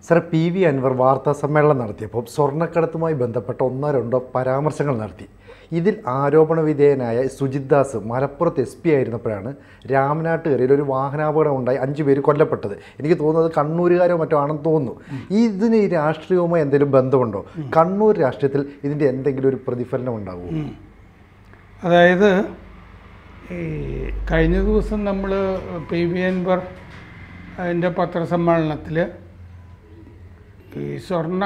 Sir PV Anwar വാർത്താ സമ്മേളനം നടത്തിയപ്പോൾ സ്വർണ്ണക്കടത്തുമായി ബന്ധപ്പെട്ട 1-2 പരാമർശങ്ങൾ നടത്തി. ഇതിൽ ആരോപണ വിധേയനായ സുജിത് ദാസ് മലപ്പുറത്ത് SP ആയിരുന്നപ്പോഴാണ് രാമനാട്ടുകരയിൽ ഒരു വാഹനാപകടം ഉണ്ടായി 5 പേര് കൊല്ലപ്പെട്ടത്. എനിക്ക് തോന്നുന്നത് കണ്ണൂരുകാരോ മറ്റോ ആണെന്ന് തോന്നുന്നു. ഇതിന് ഈ രാഷ്ട്രീയവുമായി എന്തെങ്കിലും ബന്ധമുണ്ടോ? കണ്ണൂർ രാഷ്ട്രീയത്തിൽ ഇതിൻ്റെ എന്തെങ്കിലും ഒരു പ്രതിഫലനം ഉണ്ടാകുമോ? അതായത് ഈ കഴിഞ്ഞ ദിവസം നമ്മൾ PV അൻവർ അതിൻ്റെ പത്രസമ്മേളനത്തിൽ ഈ സ്വർണ്ണ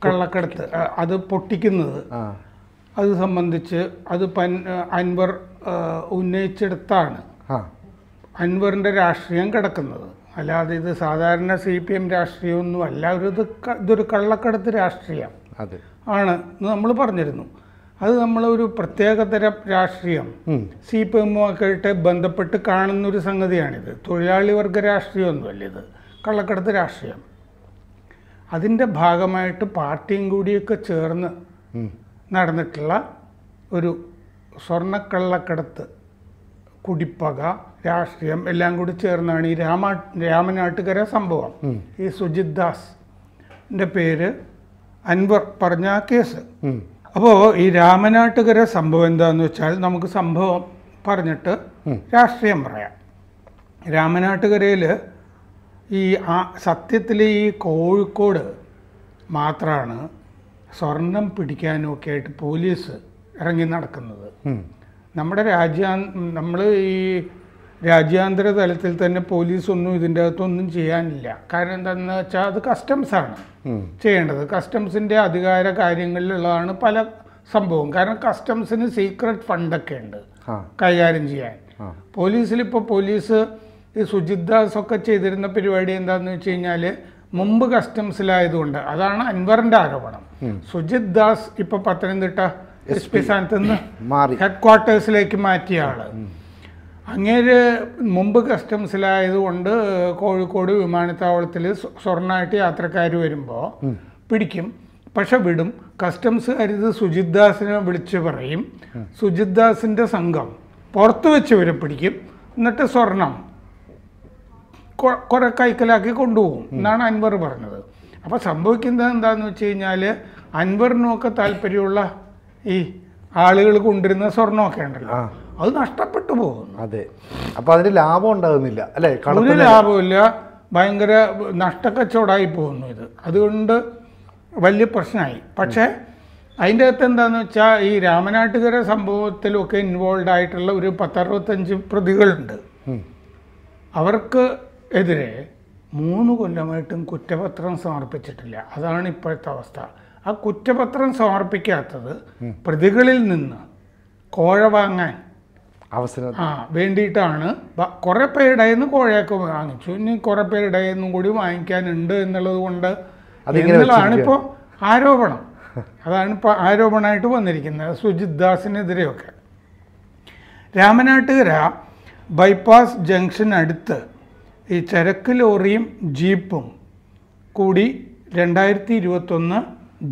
കള്ളക്കടത്ത് അത് പൊട്ടിക്കുന്നത് അത് സംബന്ധിച്ച് അത് അൻവർ ഉന്നയിച്ചെടുത്താണ് അൻവറിൻ്റെ രാഷ്ട്രീയം കിടക്കുന്നത്. അല്ലാതെ ഇത് സാധാരണ CPM രാഷ്ട്രീയമൊന്നും അല്ല. ഇതൊരു കള്ളക്കടത്ത് രാഷ്ട്രീയം ആണ് നമ്മൾ പറഞ്ഞിരുന്നു. അത് നമ്മളൊരു പ്രത്യേകതരം രാഷ്ട്രീയം CPM-ആയിട്ട് ബന്ധപ്പെട്ട് കാണുന്നൊരു സംഗതിയാണിത്. തൊഴിലാളി വർഗ രാഷ്ട്രീയമൊന്നുമല്ല ഇത്, കള്ളക്കടത്ത് രാഷ്ട്രീയം. അതിൻ്റെ ഭാഗമായിട്ട് പാർട്ടിയും കൂടിയൊക്കെ ചേർന്ന് നടന്നിട്ടുള്ള ഒരു സ്വർണ്ണക്കള്ളക്കടത്ത് കുടിപ്പക രാഷ്ട്രീയം എല്ലാം കൂടി ചേർന്നാണ് ഈ രാമനാട്ടുകര സംഭവം. ഈ സുജിത് ദാസിൻ്റെ പേര് അൻവർ പറഞ്ഞ ആ കേസ്. അപ്പോൾ ഈ രാമനാട്ടുകര സംഭവം എന്താണെന്ന് വെച്ചാൽ നമുക്ക് സംഭവം പറഞ്ഞിട്ട് രാഷ്ട്രീയം പറയാം. രാമനാട്ടുകരയിൽ ഈ സത്യത്തിൽ ഈ കോഴിക്കോട് മാത്രമാണ് സ്വർണം പിടിക്കാനൊക്കെ ആയിട്ട് പോലീസ് ഇറങ്ങി നടക്കുന്നത്. നമ്മുടെ നമ്മൾ ഈ രാജ്യാന്തര തലത്തിൽ തന്നെ പോലീസൊന്നും ഇതിൻ്റെ അകത്തൊന്നും ചെയ്യാനില്ല. കാരണം എന്താണെന്ന് വെച്ചാൽ അത് കസ്റ്റംസാണ് ചെയ്യേണ്ടത്. കസ്റ്റംസിൻ്റെ അധികാര കാര്യങ്ങളിലുള്ളതാണ് പല സംഭവം. കാരണം കസ്റ്റംസിന് സീക്രട്ട് ഫണ്ടൊക്കെ ഉണ്ട് കൈകാര്യം ചെയ്യാൻ. പോലീസിലിപ്പോൾ പോലീസ് ഈ സുജിത് ദാസ് ഒക്കെ ചെയ്തിരുന്ന പരിപാടി എന്താണെന്ന് വെച്ച് കഴിഞ്ഞാൽ മുമ്പ് കസ്റ്റംസിലായതുകൊണ്ട് അതാണ് അൻവറിൻ്റെ ആരോപണം. സുജിത് ദാസ് ഇപ്പോൾ പത്തനംതിട്ട SP സ്ഥാനത്ത് നിന്ന് ഹെഡ്ക്വാർട്ടേഴ്സിലേക്ക് മാറ്റിയ ആള്. അങ്ങേര് മുമ്പ് കസ്റ്റംസിലായതുകൊണ്ട് കോഴിക്കോട് വിമാനത്താവളത്തിൽ സ്വർണ്ണമായിട്ട് യാത്രക്കാർ വരുമ്പോൾ പിടിക്കും, പക്ഷെ വിടും. കസ്റ്റംസുകാർ ഇത് സുജിത് ദാസിനെ വിളിച്ച് പറയും. സുജിത് ദാസിൻ്റെ സംഘം പുറത്ത് വെച്ച് ഇവരെ പിടിക്കും. എന്നിട്ട് സ്വർണം കുറെ കൈക്കലാക്കി കൊണ്ടുപോകും എന്നാണ് അൻവർ പറഞ്ഞത്. അപ്പോൾ സംഭവിക്കുന്നത് എന്താണെന്ന് വെച്ച് കഴിഞ്ഞാൽ അൻവറിനൊക്കെ താല്പര്യമുള്ള ഈ ആളുകൾ കൊണ്ടിരുന്ന സ്വർണ്ണമൊക്കെ ഉണ്ടല്ലോ, അത് നഷ്ടപ്പെട്ടു പോകുന്നു. അതെ, അപ്പോൾ അതിന് ലാഭം ഉണ്ടാകുന്നില്ല അല്ലേ? ഒരു ലാഭമില്ല, ഭയങ്കര നഷ്ടക്കച്ചവടമായി പോകുന്നു ഇത്. അതുകൊണ്ട് വലിയ പ്രശ്നമായി. പക്ഷേ അതിൻ്റെ അകത്ത് എന്താണെന്ന് വെച്ചാൽ ഈ രാമനാട്ടുകര സംഭവത്തിലൊക്കെ ഇൻവോൾവ് ആയിട്ടുള്ള ഒരു 10-65 പ്രതികളുണ്ട്. അവർക്ക് എതിരെ 3 കൊല്ലമായിട്ടും കുറ്റപത്രം സമർപ്പിച്ചിട്ടില്ല. അതാണ് ഇപ്പോഴത്തെ അവസ്ഥ. ആ കുറ്റപത്രം സമർപ്പിക്കാത്തത് പ്രതികളിൽ നിന്ന് കോഴ വാങ്ങാൻ വേണ്ടിയിട്ടാണ്. കുറേ പേരുടെ നിന്ന് കോഴയൊക്കെ വാങ്ങിച്ചു, ഇനി കുറേ പേരുടെ നിന്നും കൂടി വാങ്ങിക്കാനുണ്ട് എന്നുള്ളത് കൊണ്ട് എന്നുള്ളതാണ് ഇപ്പോൾ ആരോപണം. അതാണ് ഇപ്പോൾ ആരോപണമായിട്ട് വന്നിരിക്കുന്നത് സുജിത് ദാസിനെതിരെയൊക്കെ. രാമനാട്ടുകര ബൈപ്പാസ് ജംഗ്ഷൻ അടുത്ത് ഈ ചരക്ക് ലോറിയും ജീപ്പും കൂടി 2021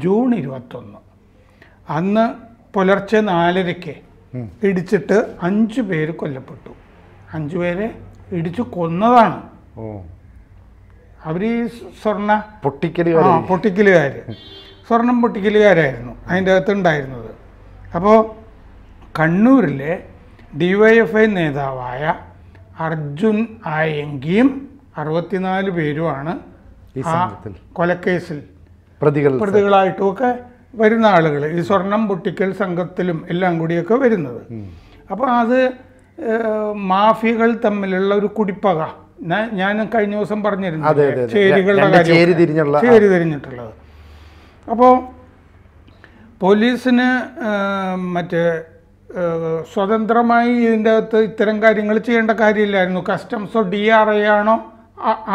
ജൂൺ 21 അന്ന് പുലർച്ചെ 4:30 ഇടിച്ചിട്ട് 5 പേര് കൊല്ലപ്പെട്ടു. 5 പേരെ ഇടിച്ചു കൊന്നതാണ്. അവർ ഈ പൊട്ടിക്കലുകാർ സ്വർണം പൊട്ടിക്കലുകാരായിരുന്നു അതിൻ്റെ അകത്തുണ്ടായിരുന്നത്. അപ്പോൾ കണ്ണൂരിലെ DYFI നേതാവായ അർജുൻ ആയെങ്കിലും 64 പേരുമാണ് ആ കൊലക്കേസിൽ പ്രതികളായിട്ടുമൊക്കെ വരുന്ന ആളുകൾ. ഈ സ്വർണം പൊട്ടിക്കൽ സംഘത്തിലും എല്ലാം കൂടിയൊക്കെ വരുന്നത്. അപ്പോൾ അത് മാഫിയകൾ തമ്മിലുള്ള ഒരു കുടിപ്പക. ഞാൻ കഴിഞ്ഞ ദിവസം പറഞ്ഞിരുന്നു ചേരികളുടെ ചേരിതിരിഞ്ഞിട്ടുള്ളത്. അപ്പോൾ പോലീസിന് മറ്റേ സ്വതന്ത്രമായി ഇതിൻ്റെ അകത്ത് ഇത്തരം കാര്യങ്ങൾ ചെയ്യേണ്ട കാര്യമില്ലായിരുന്നു. കസ്റ്റംസോ DRI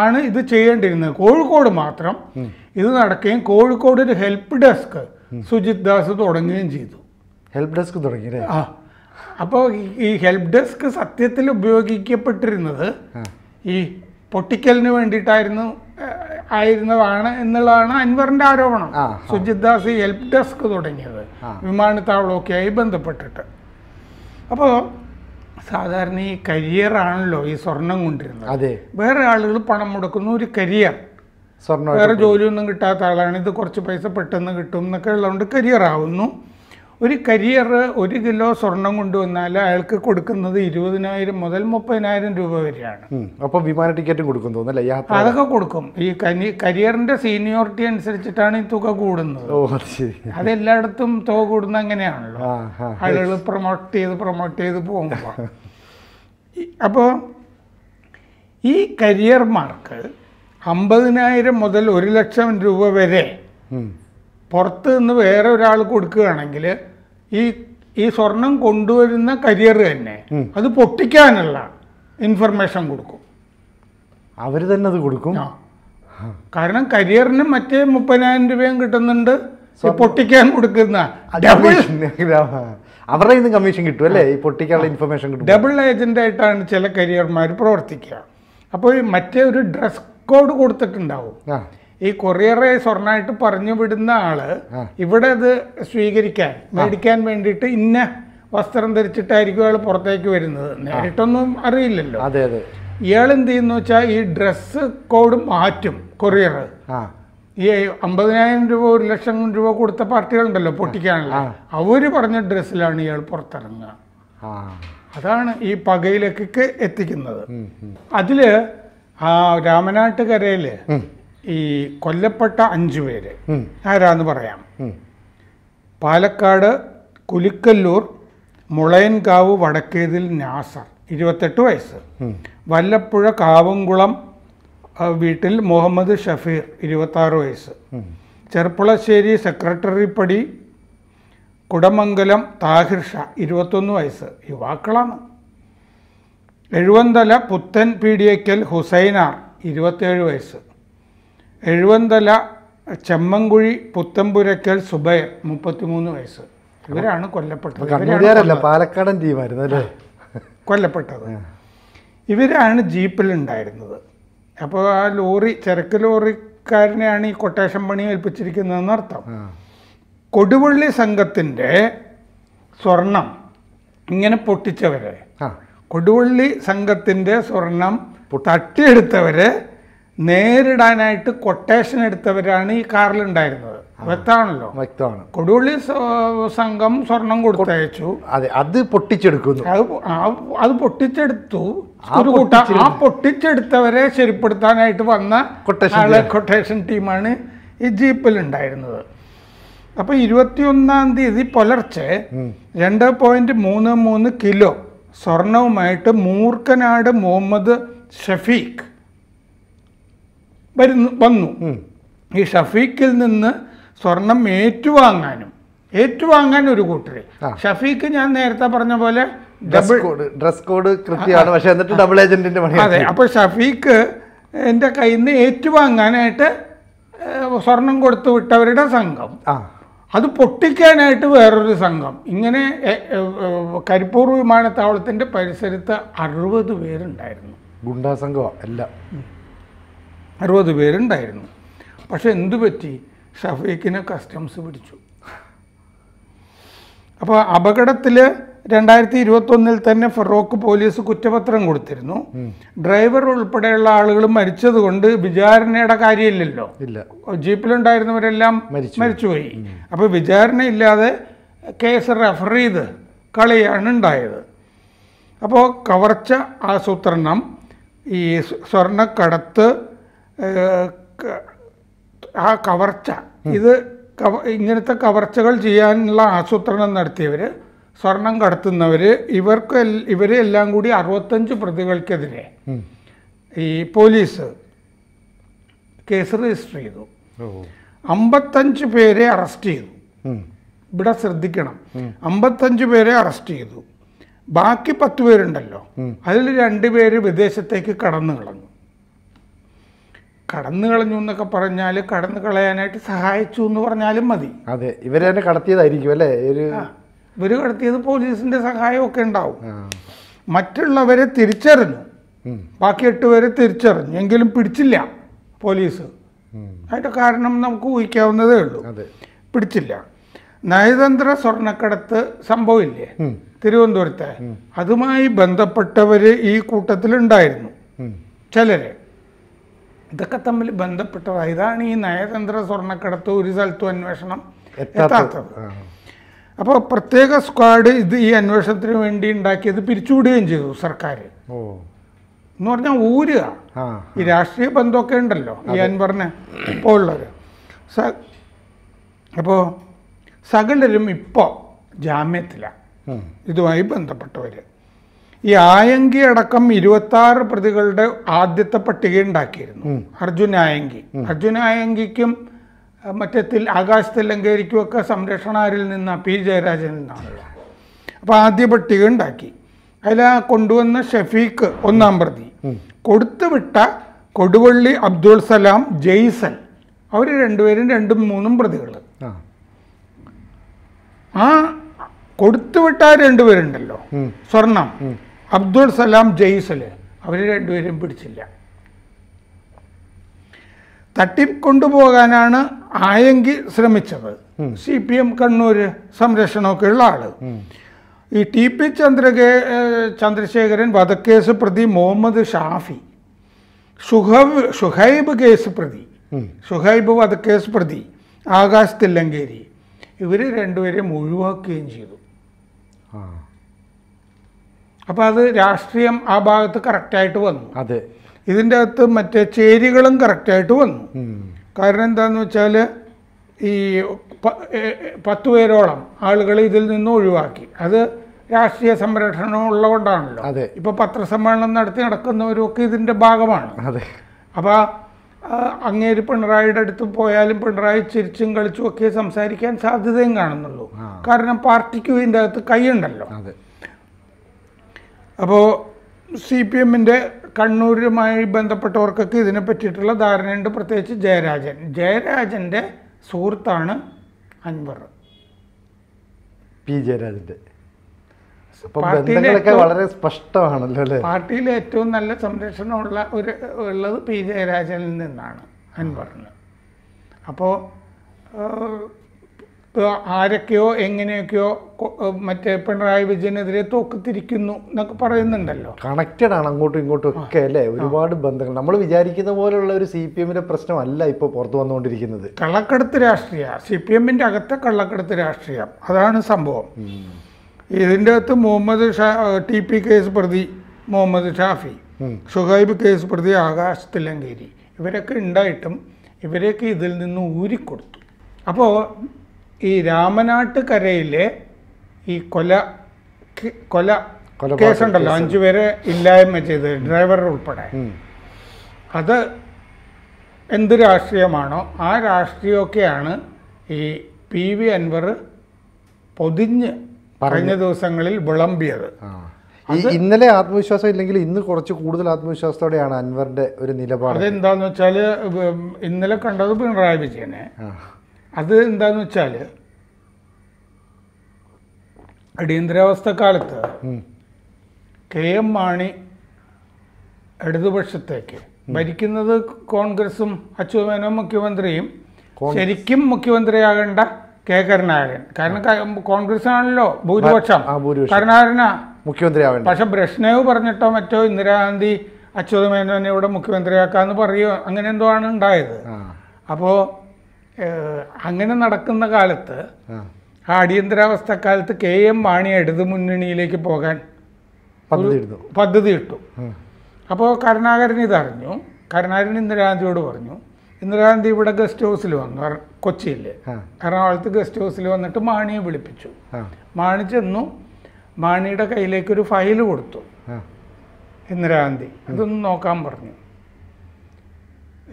ആണ് ഇത് ചെയ്യേണ്ടിരുന്നത്. കോഴിക്കോട് മാത്രം ഇത് നടക്കുകയും കോഴിക്കോട് ഒരു ഹെൽപ്പ് ഡെസ്ക് സുജിത് ദാസ് തുടങ്ങുകയും ചെയ്തു. ഹെൽപ്പ് ഡെസ്ക് തുടങ്ങി. അപ്പോൾ ഈ ഹെൽപ്പ് ഡെസ്ക് സത്യത്തിൽ ഉപയോഗിക്കപ്പെട്ടിരുന്നത് ഈ പൊട്ടിക്കലിന് വേണ്ടിയിട്ടായിരുന്നതാണ് എന്നുള്ളതാണ് അൻവറിൻ്റെ ആരോപണം. സുജിത് ദാസ് ഈ ഹെൽപ്പ് ഡെസ്ക് തുടങ്ങിയത് വിമാനത്താവളമൊക്കെ ആയി ബന്ധപ്പെട്ടിട്ട്. അപ്പോൾ സാധാരണ ഈ കരിയറാണല്ലോ ഈ സ്വർണം കൊണ്ടിരുന്നത്. വേറെ ആളുകൾ പണം മുടക്കുന്ന ഒരു കരിയർ വേറെ ജോലിയൊന്നും കിട്ടാത്ത ആളാണ്, ഇത് കുറച്ച് പൈസ പെട്ടെന്ന് കിട്ടും എന്നൊക്കെ ഉള്ളതുകൊണ്ട് കരിയർ ആവുന്നു. ഒരു കരിയർ 1 കിലോ സ്വർണം കൊണ്ടുവന്നാൽ അയാൾക്ക് കൊടുക്കുന്നത് 20,000 മുതൽ 30,000 രൂപ വരെയാണ്. അപ്പോൾ വിമാന ടിക്കറ്റും കൊടുക്കും തോന്നുന്നല്ലേ? അതൊക്കെ കൊടുക്കും. ഈ കരിയറിന്റെ സീനിയോറിറ്റി അനുസരിച്ചിട്ടാണ് ഈ തുക കൂടുന്നത്. അതെല്ലായിടത്തും തുക കൂടുന്നത് അങ്ങനെയാണല്ലോ, ആളുകൾ പ്രൊമോട്ട് ചെയ്ത് പോകുമ്പോൾ. അപ്പോൾ ഈ കരിയർമാർക്ക് 50,000 മുതൽ 1,00,000 രൂപ വരെ പുറത്ത് നിന്ന് വേറെ ഒരാൾ കൊടുക്കുകയാണെങ്കിൽ ഈ സ്വർണം കൊണ്ടുവരുന്ന കരിയർ തന്നെ അത് പൊട്ടിക്കാനുള്ള ഇൻഫർമേഷൻ കൊടുക്കും. അവർ തന്നെ അത് കൊടുക്കും. കാരണം കരിയറിന് മറ്റേ 30,000 രൂപയും കിട്ടുന്നുണ്ട്, പൊട്ടിക്കാൻ കൊടുക്കുന്ന അവരുടെ നിന്ന് കമ്മീഷൻ കിട്ടും അല്ലേ? ഈ പൊട്ടിക്കാനുള്ള ഇൻഫർമേഷൻ കിട്ടും. ഡബിൾ ഏജന്റ് ആയിട്ടാണ് ചില കരിയർമാർ പ്രവർത്തിക്കുക. അപ്പോൾ മറ്റേ ഒരു ഡ്രസ് കോഡ് കൊടുത്തിട്ടുണ്ടാവും. ഈ കൊറിയറെ സ്വർണ്ണമായിട്ട് പറഞ്ഞു വിടുന്ന ആള് ഇവിടെ അത് മേടിക്കാൻ വേണ്ടിയിട്ട് ഇന്ന വസ്ത്രം ധരിച്ചിട്ടായിരിക്കും അയാൾ പുറത്തേക്ക് വരുന്നത്. നേരിട്ടൊന്നും അറിയില്ലല്ലോ. ഇയാൾ എന്ത് ചെയ്യുന്ന വെച്ചാൽ ഈ ഡ്രസ് കോഡ് മാറ്റും. കൊറിയർ ഈ 50,000 രൂപ 1,00,000 രൂപ കൊടുത്ത പാർട്ടികളുണ്ടല്ലോ പൊട്ടിക്കാനുള്ള, അവര് പറഞ്ഞ ഡ്രസ്സിലാണ് ഇയാൾ പുറത്തിറങ്ങുക. അതാണ് ഈ പകയിലേക്ക് എത്തിക്കുന്നത്. അതില് രാമനാട്ടുകരയില് ഈ കൊല്ലപ്പെട്ട 5 പേര് ആരാന്ന് പറയാം. പാലക്കാട് കുലിക്കല്ലൂർ മുളയൻകാവ് വടക്കേതിൽ നാസർ 28 വയസ്സ്. വല്ലപ്പുഴ കാവുംകുളം വീട്ടിൽ മുഹമ്മദ് ഷഫീർ 26 വയസ്സ്. ചെർപ്പുളശ്ശേരി സെക്രട്ടറി പടി കുടമംഗലം താഹിർ ഷാ 21 വയസ്സ്. യുവാക്കളാണ്. എഴുവന്തല പുത്തൻ പീഡിയക്കൽ ഹുസൈനാർ 27 വയസ്സ്. എഴുവന്തല ചെമ്മൻകുഴി പുത്തമ്പുരക്കൽ സുബൈർ 33 വയസ്സ്. ഇവരാണ് കൊല്ലപ്പെട്ടത്. പാലക്കാടൻ ടീമായിരുന്നു കൊല്ലപ്പെട്ടത്. ഇവരാണ് ജീപ്പിലുണ്ടായിരുന്നത്. അപ്പോൾ ആ ലോറി ചരക്ക് ലോറിക്കാരനെയാണ് ഈ കൊട്ടേഷൻ പണി ഏൽപ്പിച്ചിരിക്കുന്നതെന്ന് അർത്ഥം. കൊടുവള്ളി സംഘത്തിൻ്റെ സ്വർണം ഇങ്ങനെ പൊട്ടിച്ചവരെ, കൊടുവള്ളി സംഘത്തിൻ്റെ സ്വർണം തട്ടിയെടുത്തവരെ നേരിടാനായിട്ട് കൊട്ടേഷൻ എടുത്തവരാണ് ഈ കാറിലുണ്ടായിരുന്നത്. വ്യക്തമാണല്ലോ. വ്യക്തമാണ്. കൊടുവള്ളി സംഘം സ്വർണം കൊടുത്തയച്ചു. അതെ, അത് പൊട്ടിച്ചെടുക്കുന്നു. അത് പൊട്ടിച്ചെടുത്തു. ഒരു കൂട്ടം ആ പൊട്ടിച്ചെടുത്തവരെ ശരിപ്പെടുത്താനായിട്ട് വന്ന കൊട്ടേഷൻ ടീമാണ് ഈ ജീപ്പിലുണ്ടായിരുന്നത്. അപ്പൊ 21-ാം തീയതി പുലർച്ചെ 2.33 കിലോ സ്വർണവുമായിട്ട് മൂർക്കനാട് മുഹമ്മദ് ഷഫീഖ് വന്നു. ഈ ഷഫീഖിൽ നിന്ന് സ്വർണം ഏറ്റുവാങ്ങാൻ ഒരു കൂട്ടര്. ഷഫീഖ് ഞാൻ നേരത്തെ പറഞ്ഞ പോലെ ഡ്രസ് കോഡ് കൃത്യമാണ്, പക്ഷെ എന്നിട്ട് ഡബിൾ ഏജന്റിന്റെ പണി. അതെ. അപ്പൊ ഷഫീഖ് എൻ്റെ കയ്യിൽ നിന്ന് ഏറ്റുവാങ്ങാനായിട്ട് സ്വർണം കൊടുത്തു വിട്ടവരുടെ സംഘം, അത് പൊട്ടിക്കാനായിട്ട് വേറൊരു സംഘം. ഇങ്ങനെ കരിപ്പൂർ വിമാനത്താവളത്തിന്റെ പരിസരത്ത് 60 പേരുണ്ടായിരുന്നു. ഗുണ്ടാ സംഘം എല്ലാം 60 പേരുണ്ടായിരുന്നു. പക്ഷെ എന്തു പറ്റി? ഷഫീഖിനെ കസ്റ്റംസ് പിടിച്ചു. അപ്പോൾ അപകടത്തിൽ 2021 തന്നെ ഫറോക്ക് പോലീസ് കുറ്റപത്രം കൊടുത്തിരുന്നു. ഡ്രൈവർ ഉൾപ്പെടെയുള്ള ആളുകൾ മരിച്ചത് കൊണ്ട് വിചാരണയുടെ കാര്യമില്ലല്ലോ. ജീപ്പിലുണ്ടായിരുന്നവരെല്ലാം മരിച്ചുപോയി. അപ്പോൾ വിചാരണ ഇല്ലാതെ കേസ് റെഫർ ചെയ്ത് കളിയാണ് ഉണ്ടായത്. അപ്പോൾ കവർച്ച ആസൂത്രണം, ഈ സ്വർണ്ണക്കടത്ത്, ആ കവർച്ച, ഇങ്ങനത്തെ കവർച്ചകൾ ചെയ്യാനുള്ള ആസൂത്രണം നടത്തിയവർ, സ്വർണം കടത്തുന്നവർ, ഇവരെ എല്ലാം കൂടി 65 പ്രതികൾക്കെതിരെ ഈ പോലീസ് കേസ് രജിസ്റ്റർ ചെയ്തു. 55 പേരെ അറസ്റ്റ് ചെയ്തു. ഇവിടെ ശ്രദ്ധിക്കണം, 55 പേരെ അറസ്റ്റ് ചെയ്തു. ബാക്കി 10 പേരുണ്ടല്ലോ, അതിൽ 2 പേര് വിദേശത്തേക്ക് കടന്നു കളഞ്ഞു എന്നൊക്കെ പറഞ്ഞാൽ കടന്നു കളയാനായിട്ട് സഹായിച്ചു എന്ന് പറഞ്ഞാലും മതി. അതെ, ഇവര് തന്നെ കടത്തിയതായിരിക്കും അല്ലേ? ഇവര് കടത്തിയത് പോലീസിന്റെ സഹായമൊക്കെ ഉണ്ടാവും. മറ്റുള്ളവരെ തിരിച്ചറിഞ്ഞു, ബാക്കി 8 പേരെ തിരിച്ചറിഞ്ഞു, എങ്കിലും പിടിച്ചില്ല പോലീസ്. അതിന്റെ കാരണം നമുക്ക് ഊഹിക്കാവുന്നതേ ഉള്ളൂ. പിടിച്ചില്ല. നയതന്ത്ര സ്വർണ്ണക്കടത്ത് സംഭവമില്ലേ തിരുവനന്തപുരത്തെ, അതുമായി ബന്ധപ്പെട്ടവര് ഈ കൂട്ടത്തിലുണ്ടായിരുന്നു. ചിലര് ഇതൊക്കെ തമ്മിൽ ബന്ധപ്പെട്ടതാണ്. ഇതാണ് ഈ നയതന്ത്ര സ്വർണ്ണക്കടത്ത് ഒരു സ്ഥലത്തും അന്വേഷണം എത്താത്തത്. അപ്പോൾ പ്രത്യേക സ്ക്വാഡ് ഈ അന്വേഷണത്തിന് വേണ്ടി ഉണ്ടാക്കിയത് പിരിച്ചുവിടുകയും ചെയ്തു സർക്കാർ. എന്ന് പറഞ്ഞാൽ ഊരുക. ഈ രാഷ്ട്രീയ ബന്ധമൊക്കെ ഉണ്ടല്ലോ ഈ അൻവറിന് ഇപ്പോൾ ഉള്ളത്. അപ്പോൾ സകലരും ഇപ്പോൾ ജാമ്യത്തിലാണ് ഇതുമായി ബന്ധപ്പെട്ടവർ. ഈ ആയങ്കി അടക്കം 26 പ്രതികളുടെ ആദ്യത്തെ പട്ടിക ഉണ്ടാക്കിയിരുന്നു. അർജുൻ ആയങ്കിക്കും മറ്റേ ആകാശ് തില്ലങ്കേരിക്കും ഒക്കെ സംരക്ഷണാരിൽ നിന്നാണ്, പി ജയരാജനിൽ നിന്നാണല്ലോ. അപ്പോൾ ആദ്യ പട്ടിക ഉണ്ടാക്കി. അതിൽ കൊണ്ടുവന്ന ഷഫീഖ് 1-ാം പ്രതി, കൊടുത്തുവിട്ട കൊടുവള്ളി അബ്ദുൾ സലാം, ജെയ്സൽ, അവർ രണ്ടുപേരും 2-3 പ്രതികൾ. ആ കൊടുത്തുവിട്ട 2 പേരുണ്ടല്ലോ സ്വർണം, അബ്ദുൾ സലാം, ജെയ്സല്, അവർ 2 പേരും പിടിച്ചില്ല. തട്ടിക്കൊണ്ടുപോകാനാണ് ആയങ്കി ശ്രമിച്ചത്. CPM കണ്ണൂർ സംരക്ഷണമൊക്കെയുള്ള ആള്. ഈ TP ചന്ദ്രശേഖരൻ വധക്കേസ് പ്രതി മുഹമ്മദ് ഷാഫി, ഷുഹൈബ് കേസ് പ്രതി, ഷുഹൈബ് വധക്കേസ് പ്രതി ആകാശ് തില്ലങ്കേരി, ഇവർ 2 പേരെയും ഒഴിവാക്കുകയും ചെയ്തു. അപ്പോൾ അത് രാഷ്ട്രീയം ആ ഭാഗത്ത് കറക്റ്റായിട്ട് വന്നു. അതെ, ഇതിൻ്റെ അകത്ത് മറ്റേ ചേരികളും കറക്റ്റായിട്ട് വന്നു. കാരണം എന്താണെന്ന് വെച്ചാൽ ഈ 10 പേരോളം ആളുകൾ ഇതിൽ നിന്ന് ഒഴിവാക്കി. അത് രാഷ്ട്രീയ സംരക്ഷണം ഉള്ളതുകൊണ്ടാണല്ലോ. ഇപ്പോൾ പത്രസമ്മേളനം നടത്തി നടക്കുന്നവരൊക്കെ ഇതിൻ്റെ ഭാഗമാണ്. അപ്പോൾ അങ്ങേര് പിണറായിയുടെ അടുത്ത് പോയാലും പിണറായി ചിരിച്ചും കളിച്ചും ഒക്കെ സംസാരിക്കാൻ സാധ്യതയും കാണുന്നുള്ളൂ. കാരണം പാർട്ടിക്ക് ഇതിൻ്റെ അകത്ത് കൈയുണ്ടല്ലോ. അപ്പോൾ CPMൻ്റെ കണ്ണൂരുമായി ബന്ധപ്പെട്ടവർക്കൊക്കെ ഇതിനെ പറ്റിയിട്ടുള്ള ധാരണയുണ്ട്. പ്രത്യേകിച്ച് ജയരാജൻ്റെ സുഹൃത്താണ് അൻവർ, പി ജയരാജൻ്റെ. വളരെ സ്പഷ്ടമാണല്ലോ അല്ലേ? പാർട്ടിയിലെ ഏറ്റവും നല്ല സംരക്ഷണമുള്ള ഉള്ളത് പി ജയരാജനിൽ നിന്നാണ് അൻവറിന്. അപ്പോൾ ആരൊക്കെയോ എങ്ങനെയൊക്കെയോ മറ്റേ പിണറായി വിജയനെതിരെ തോക്കുത്തിരിക്കുന്നു എന്നൊക്കെ പറയുന്നുണ്ടല്ലോ. കണക്റ്റഡ് ആണ് അങ്ങോട്ടും ഇങ്ങോട്ടും ഒക്കെ അല്ലേ? ഒരുപാട് ബന്ധങ്ങൾ. നമ്മൾ വിചാരിക്കുന്ന പോലുള്ള ഒരു CPMന്റെ പ്രശ്നമല്ല ഇപ്പോൾ പുറത്തു വന്നുകൊണ്ടിരിക്കുന്നത്. കള്ളക്കടത്ത് രാഷ്ട്രീയ, CPMന്റെ അകത്തെ കള്ളക്കടത്ത് രാഷ്ട്രീയം, അതാണ് സംഭവം. ഇതിൻ്റെ അകത്ത് TP കേസ് പ്രതി മുഹമ്മദ് ഷാഫി, ഷുഹൈബ് കേസ് പ്രതി ആകാശ് തില്ലങ്കേരി, ഇവരൊക്കെ ഉണ്ടായിട്ടും ഇവരെയൊക്കെ ഇതിൽ നിന്ന് ഊരിക്കൊടുത്തു. അപ്പോൾ ഈ രാമനാട്ടുകരയിലെ ഈ കൊല കേസുണ്ടല്ലോ, 5 പേരെ ഇല്ലായ്മ ചെയ്ത്, ഡ്രൈവർ ഉൾപ്പെടെ, അത് എന്ത് രാഷ്ട്രീയമാണോ ആ രാഷ്ട്രീയമൊക്കെയാണ് ഈ PV അൻവർ പൊതിഞ്ഞ് കഴിഞ്ഞ ദിവസങ്ങളിൽ വിളമ്പിയത്. ഇന്നലെ ആത്മവിശ്വാസം ഇല്ലെങ്കിൽ ഇന്ന് കുറച്ച് കൂടുതൽ ആത്മവിശ്വാസത്തോടെയാണ് അൻവറിന്റെ ഒരു നിലപാട്. അതെന്താന്ന് വെച്ചാൽ ഇന്നലെ കണ്ടത് പിണറായി വിജയനെ. അത് എന്താന്ന് വെച്ചാൽ അടിയന്തരാവസ്ഥ കാലത്ത് KM മാണി ഇടതുപക്ഷത്തേക്ക്, ഭരിക്കുന്നത് കോൺഗ്രസും അച്യുതമേനോൻ മുഖ്യമന്ത്രിയും, ശരിക്കും മുഖ്യമന്ത്രിയാകേണ്ട K കരുണാകരൻ. കാരണം കോൺഗ്രസ് ആണല്ലോ ഭൂരിപക്ഷം, കരുണാകരനാ മുഖ്യമന്ത്രിയാവേണ്ട. പക്ഷെ ബ്രഷ്നേവ് പറഞ്ഞിട്ടോ മറ്റോ ഇന്ദിരാഗാന്ധി അച്യുതമേനോനെ ഇവിടെ മുഖ്യമന്ത്രിയാക്കാന്ന് പറയുമോ, അങ്ങനെ എന്തോ ആണ് ഉണ്ടായത്. അപ്പോൾ അങ്ങനെ നടക്കുന്ന കാലത്ത്, ആ അടിയന്തരാവസ്ഥക്കാലത്ത് KM മാണി ഇടതുമുന്നണിയിലേക്ക് പോകാൻ പദ്ധതി ഇട്ടു. അപ്പോൾ കരുണാകരൻ ഇതറിഞ്ഞു. കരുണാകരൻ ഇന്ദിരാഗാന്ധിയോട് പറഞ്ഞു. ഇന്ദിരാഗാന്ധി ഇവിടെ ഗസ്റ്റ് ഹൗസിൽ വന്നു, കൊച്ചിയിൽ, എറണാകുളത്ത് ഗസ്റ്റ് ഹൗസിൽ വന്നിട്ട് മാണിയെ വിളിപ്പിച്ചു. മാണി ചെന്നു, മാണിയുടെ കയ്യിലേക്കൊരു ഫയൽ കൊടുത്തു ഇന്ദിരാഗാന്ധി. അതൊന്ന് നോക്കാൻ പറഞ്ഞു.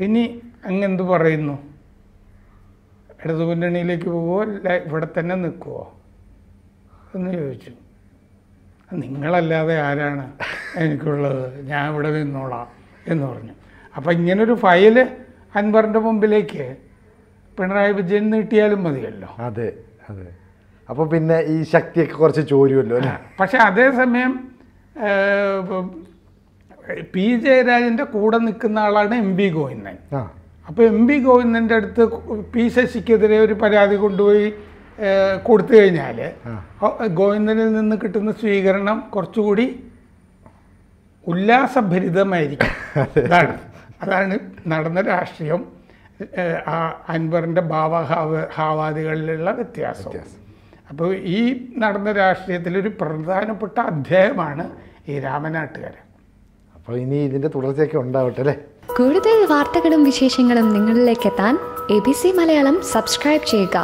ഇനി അങ്ങെന്ത് പറയുന്നു, ഇടതുമുന്നണിയിലേക്ക് പോവുമോ അല്ല ഇവിടെ തന്നെ നിൽക്കുമോ എന്ന് ചോദിച്ചു. നിങ്ങളല്ലാതെ ആരാണ് എനിക്കുള്ളത്, ഞാൻ ഇവിടെ നിന്നോളാം എന്ന് പറഞ്ഞു. അപ്പം ഇങ്ങനൊരു ഫയല് അൻവറിൻ്റെ മുമ്പിലേക്ക് പിണറായി വിജയൻ നീട്ടിയാലും മതിയല്ലോ. അതെ അതെ. അപ്പോൾ പിന്നെ ഈ ശക്തിയൊക്കെ കുറച്ച് ചോരുമല്ലോ അല്ലേ? പക്ഷെ അതേസമയം പി ജയരാജൻ്റെ കൂടെ നിൽക്കുന്ന ആളാണ് MP ഗോവിന്ദൻ. അപ്പോൾ MP ഗോവിന്ദൻ്റെ അടുത്ത് പി ശശിക്കെതിരെ ഒരു പരാതി കൊണ്ടുപോയി കൊടുത്തു കഴിഞ്ഞാൽ ഗോവിന്ദനിൽ നിന്ന് കിട്ടുന്ന സ്വീകരണം കുറച്ചുകൂടി ഉല്ലാസഭരിതമായിരിക്കും. അതാണ് നടന്ന രാഷ്ട്രീയം, ആ അൻവറിൻ്റെ ഭാവാദികളിലുള്ള വ്യത്യാസം. അപ്പോൾ ഈ നടന്ന രാഷ്ട്രീയത്തിലൊരു പ്രധാനപ്പെട്ട അധ്യായമാണ് ഈ രാമനാട്ടുകര. അപ്പോൾ ഇനി ഇതിൻ്റെ തുടർച്ചയൊക്കെ ഉണ്ടാവട്ടെ അല്ലേ. കൂടുതൽ വാർത്തകളും വിശേഷങ്ങളും നിങ്ങളിലേക്ക് എത്താൻ ABC മലയാളം സബ്സ്ക്രൈബ് ചെയ്യുക,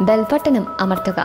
ബെൽബട്ടനും അമർത്തുക.